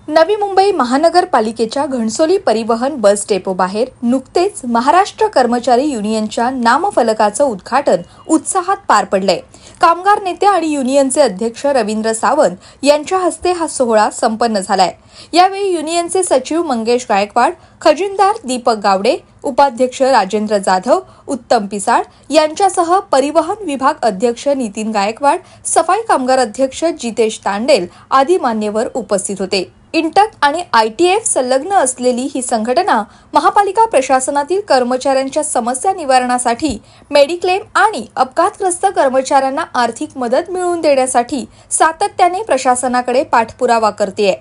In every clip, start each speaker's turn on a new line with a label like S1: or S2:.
S1: नवी मुंबई महानगरपालिकेच्या घणसोली परिवहन bus depot बाहेर नुकतेच महाराष्ट्र कर्मचारी युनियनच्या नामफलकाचं उद्घाटन उत्साहात पार पडले। कामगार नेते आणि युनियनचे अध्यक्ष रवींद्र सावंत यांच्या हस्ते हा सोहळा संपन्न झालाय। यावेळी युनियनचे सचिव मंगेश गायकवाड, खजिनदार दीपक गावडे, उपाध्यक्ष राजेंद्र जाधव, उत्तम पिसाळ यांच्यासह परिवहन विभाग अध्यक्ष नितीन गायकवाड, सफाई कामगार अध्यक्ष जितेश तांडेल आदी मान्यवर उपस्थित होते। इंटक आणि ITF संलग्न असलेली ही संघटना महापालिका प्रशासनातील कर्मचाऱ्यांच्या समस्या निवारणासाठी मेडिक्लेम आणि अपघातग्रस्त कर्मचाऱ्यांना आर्थिक मदत मिळवून देण्यासाठी सातत्याने प्रशासनाकडे पाठपुरावा करतेय।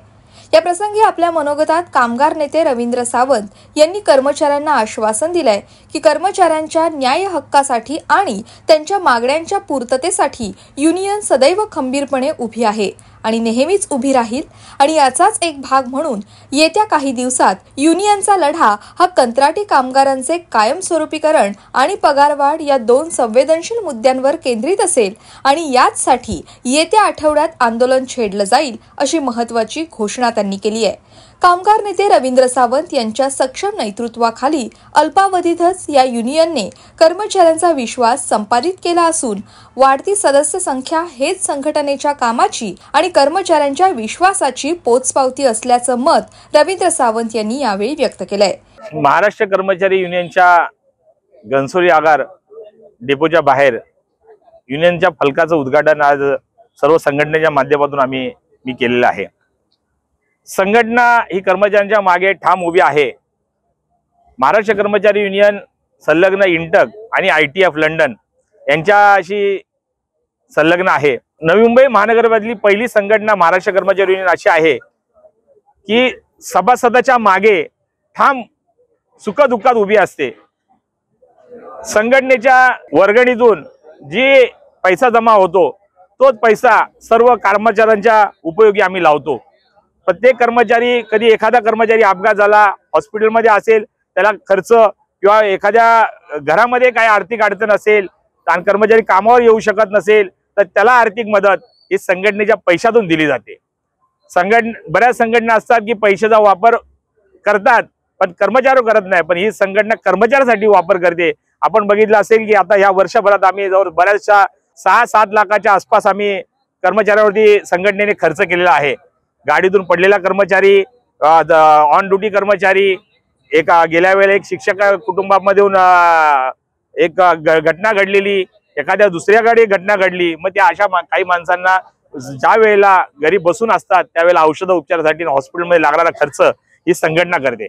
S1: या प्रसंगी आपल्या मनोगतात कामगार नेते रवींद्र सावंत यांनी कर्मचाऱ्यांना आश्वासन दिलंय की कर्मचाऱ्यांच्या न्याय हक्कासाठी आणि त्यांच्या मागण्यांच्या पूर्ततेसाठी युनियन सदैव खंबीरपणे उभी आहे आणि नेहमीच उभी राहील आणि याचाच एक भाग म्हणून येत्या काही दिवसात युनियनचा लढा हा कंत्राटी कामगारांचे कायमस्वरूपीकरण आणि पगारवाढ या दोन संवेदनशील मुद्द्यांवर केंद्रित असेल आणि याचसाठी येत्या आठवड्यात आंदोलन छेडलं जाईल अशी महत्त्वाची घोषणा त्यांनी केली आहे। कामगार नेते रवींद्र सावंत यांच्या सक्षम नेतृत्वाखाली अल्पावधीतच या युनियनने कर्मचाऱ्यांचा विश्वास संपादित केला असून वाढती सदस्य संख्या हेच संघटनेच्या कामाची आणि कर्मचाऱ्यांच्या विश्वासाची पोचपावती असल्याचं मत रवींद्र सावंत यांनी यावेळी व्यक्त केलंय।
S2: महाराष्ट्र कर्मचारी युनियनच्या घणसोली आगार डेपोच्या बाहेर युनियनच्या फलकाचं उद्घाटन आज सर्व संघटनेच्या माध्यमातून मी केलेलं आहे। संघटना ही कर्मचाऱ्यांच्या मागे ठाम उभी आहे। महाराष्ट्र कर्मचारी युनियन संलग्न इंटक आणि ITF लंडन यांच्याशी संलग्न आहे। नवी मुंबई महानगरामधली पहिली संघटना महाराष्ट्र कर्मचारी युनियन अशी आहे की सभासदाच्या मागे ठाम सुखदुःखात उभी असते। संघटनेच्या वर्गणीतून जी पैसा जमा होतो तोच पैसा सर्व कर्मचाऱ्यांच्या उपयोगी आम्ही लावतो। प्रत्येक कर्मचारी, कधी एखादा कर्मचारी अपघात झाला, हॉस्पिटलमध्ये असेल, त्याला खर्च किंवा एखाद्या घरामध्ये काही आर्थिक अडचण असेल आणि कर्मचारी कामावर येऊ शकत नसेल तर त्याला आर्थिक मदत ही संघटनेच्या पैशातून दिली जाते। बऱ्याच संघटना असतात की पैशाचा वापर करतात पण कर्मचारी करत नाही, पण ही संघटना कर्मचाऱ्यांसाठी वापर करते। आपण बघितलं असेल की आता या वर्षभरात आम्ही जवळ बऱ्याचशा 6-7 लाखाच्या आसपास आम्ही कर्मचाऱ्यांवरती संघटनेने खर्च केलेला आहे। गाडीतून पडलेला कर्मचारी, ऑन ड्युटी कर्मचारी, गेल्या वेळेला एक शिक्षक कुटुंबामधून एक घटना घडलेली, एखाद्या दुसऱ्याकडे घटना घडली, मग त्या अशा काही माणसांना ज्या वेळेला घरी बसून असतात त्यावेळेला औषध उपचारासाठी हॉस्पिटलमध्ये लागणारा खर्च ही संघटना करते।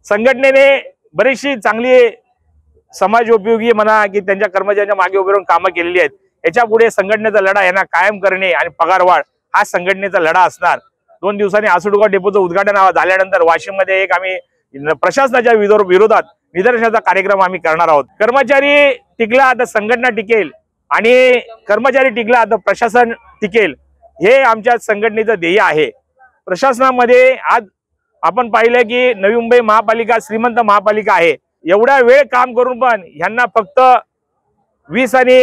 S2: संघटनेने बरीचशी चांगली समाज उपयोगी म्हणा की त्यांच्या कर्मचाऱ्यांच्या मागे उभे राहून कामं केलेली आहेत। याच्या पुढे संघटनेचा लढा यांना कायम करणे आणि पगारवाढ हा संघटनेचा लढा असणार। 2 दिवसांनी आसुडगाव डेपोचं उद्घाटन झाल्यानंतर वाशिममध्ये एक आम्ही प्रशासनाच्या विरोधात निदर्शनाचा कार्यक्रम आम्ही करणार आहोत। कर्मचारी टिकला तर संघटना टिकेल आणि कर्मचारी टिकला तर प्रशासन टिकेल, हे आमच्या संघटनेचं ध्येय आहे। प्रशासनामध्ये आज आपण पाहिलं की नवी मुंबई महापालिका श्रीमंत महापालिका आहे। एवढा वेळ काम करून पण यांना फक्त 20 आणि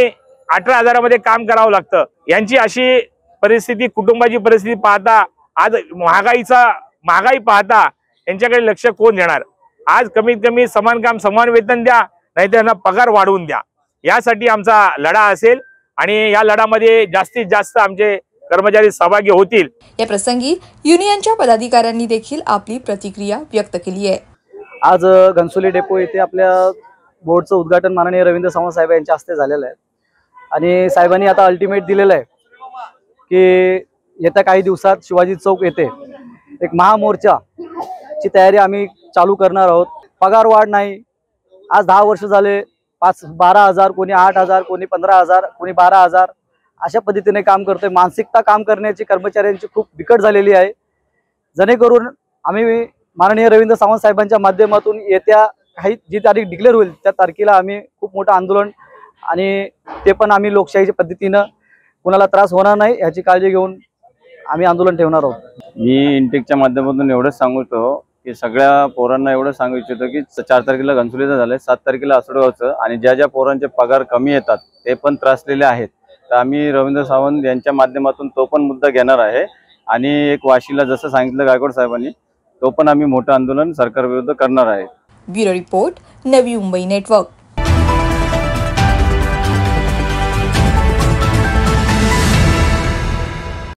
S2: 18 हजारामध्ये काम करावं लागतं। यांची अशी परिस्थिती, कुटुंबाची परिस्थिती पाहता, आज महागाई पाहता यांच्याकडे लक्ष कोण देणार? आज कमीत कमी समान काम समान वेतन द्या, नाहीतर यांना पगार वाढवून द्या, यासाठी आमचा लढा असेल आणि या लढ्यामध्ये जास्तीत जास्त आमचे कर्मचारी सहभागी होतील।
S1: या प्रसंगी युनियनच्या पदाधिकाऱ्यांनी देखील आपली प्रतिक्रिया व्यक्त केली आहे।
S3: आज घणसोली डेपो येथे आपल्या बोर्डचं उद्घाटन माननीय रवींद्र सावंत साहेब यांच्या हस्ते झालेलं आहे आणि साहेबांनी आता अल्टिमेट दिलेलं आहे की येत्या काही दिवसात शिवाजी चौक येथे एक महामोर्चाची तयारी आम्ही चालू करणार आहोत। पगार वाढ नाही, आज 10 वर्ष झाले 12,000, कोणी 8,000, कोणी 15,000, कोणी 12,000 अशा पद्धतीने काम करतोय। मानसिकता काम करण्याची कर्मचाऱ्यांची खूप बिकट झालेली आहे। जेणेकरून आम्ही माननीय रवींद्र सावंत साहेबांच्या माध्यमातून येत्या काही जी तारीख डिक्लेअर होईल त्या तारखेला आम्ही खूप मोठं आंदोलन आणि ते पण आम्ही लोकशाहीच्या पद्धतीनं कोणाला त्रास होणार नाही याची काळजी घेऊन आम्ही आंदोलन ठेवणार आहोत।
S4: मी इंटेकच्या माध्यमातून एवढंच सांगतो की सगळ्या पोरांना एवढं सांगू इच्छितो की 4 तारखेला घणसोलीचं झालंय, 7 तारखेला आसुडगावचं, आणि ज्या पोरांचे पगार कमी येतात ते पण त्रासलेले आहेत, तर आम्ही रवींद्र सावंत यांच्या माध्यमातून तो पण मुद्दा घेणार आहे आणि एक वाशीला जसं सांगितलं गायकवाड साहेबांनी, तो पण आम्ही मोठं आंदोलन सरकारविरुद्ध करणार आहे.
S1: Bureau report, Navi Mumbai network.